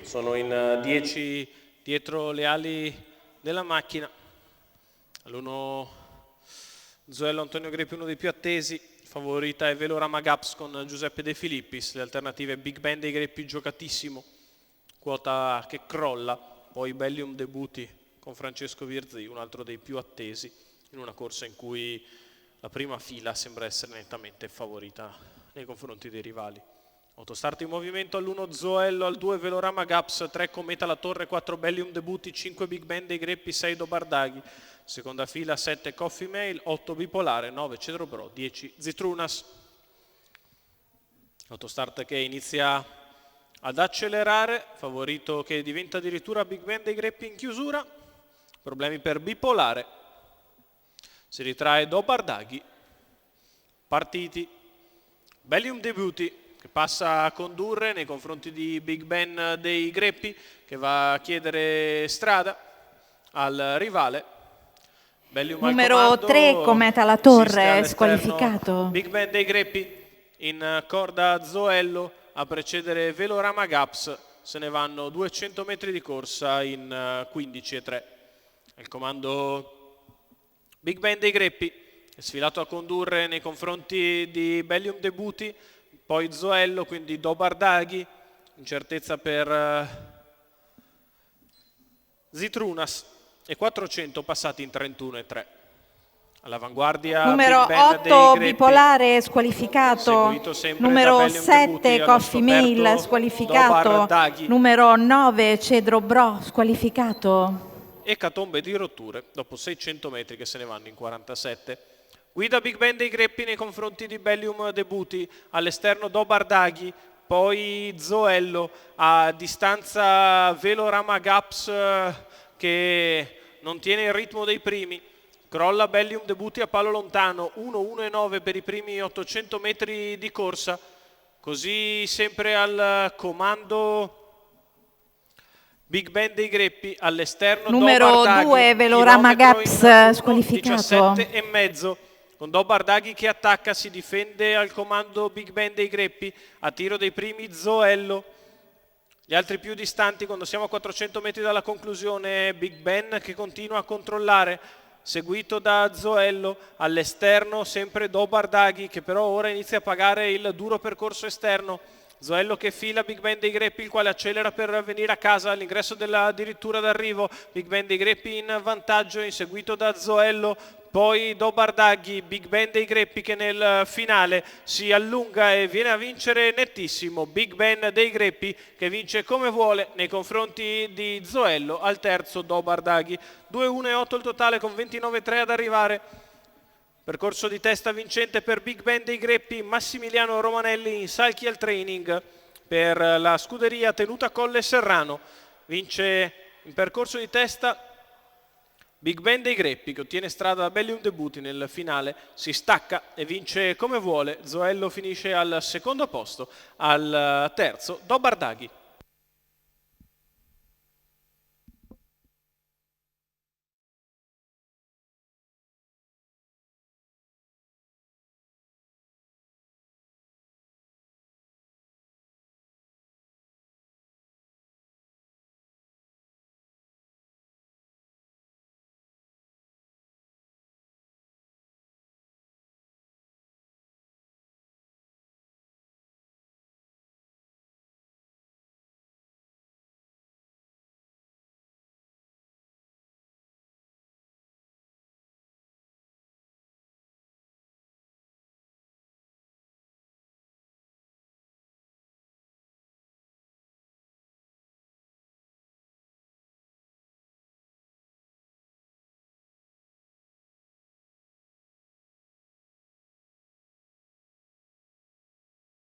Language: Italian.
sono in 10 dietro le ali della macchina. All'1 Zoello Antonio Greppi, uno dei più attesi. Favorita è Velorama Gaps con Giuseppe De Filippis. Le alternative Big Ben dei Greppi, giocatissimo, quota che crolla. Poi Bellium Debuti con Francesco Virzi, un altro dei più attesi, in una corsa in cui la prima fila sembra essere nettamente favorita nei confronti dei rivali. Autostart in movimento all'1 Zoello, al 2 Velorama Gaps, 3 Cometa La Torre, 4 Bellium Debuti, 5 Big Ben dei Greppi, 6 Dobardaghi. Seconda fila 7 Coffee Mail, 8 Bipolare, 9 Cedro Bro, 10 Zitrunas. Autostart che inizia ad accelerare, favorito che diventa addirittura Big Ben dei Greppi in chiusura. Problemi per Bipolare. Si ritrae Dobardaghi. Partiti. Bellium Debuti che passa a condurre nei confronti di Big Ben dei Greppi, che va a chiedere strada al rivale. Bellium numero 3 Cometa La Torre, squalificato. Big Ben dei Greppi in corda Zoello a precedere Velorama Gaps. Se ne vanno 200 metri di corsa in 15,3. Il comando Big Ben dei Greppi è sfilato a condurre nei confronti di Bellium Debuti, poi Zoello, quindi Dobardaghi, incertezza per Zitrunas e 400 passati in 31,3. All'avanguardia numero Big Ben 8 dei Greppi, Bipolare, squalificato. Numero 7 Coffee Mail, squalificato. Dobardaghi. Numero 9 Cedro Bro, squalificato. Ecatombe di rotture dopo 600 metri che se ne vanno in 47. Guida Big Ben dei Greppi nei confronti di Bellium Debuti, all'esterno Dobardaghi, poi Zoello, a distanza Velorama Gaps che non tiene il ritmo dei primi. Crolla Bellium Debuti a palo lontano, 1-1-9 per i primi 800 metri di corsa. Così sempre al comando Big Ben dei Greppi, all'esterno numero Dobardaghi, 2 Velorama Gaps, squalificato. 17,5 con Dobardaghi che attacca, si difende al comando Big Ben dei Greppi, a tiro dei primi Zoello. Gli altri più distanti, quando siamo a 400 metri dalla conclusione, Big Ben che continua a controllare, seguito da Zoello, all'esterno sempre Dobardaghi che però ora inizia a pagare il duro percorso esterno. Zoello che fila Big Ben dei Greppi, il quale accelera per venire a casa all'ingresso della dirittura d'arrivo. Big Ben dei Greppi in vantaggio, inseguito da Zoello, poi Dobardaghi. Big Ben dei Greppi che nel finale si allunga e viene a vincere nettissimo. Big Ben dei Greppi che vince come vuole nei confronti di Zoello, al terzo Dobardaghi. 2-1-8 il totale con 29,3 ad arrivare. Percorso di testa vincente per Big Ben dei Greppi, Massimiliano Romanelli in salchi al training per la scuderia Tenuta Colle Serrano. Vince in percorso di testa Big Ben dei Greppi che ottiene strada da Bellium Debuti nel finale, si stacca e vince come vuole. Zoello finisce al secondo posto, al terzo Dobardaghi.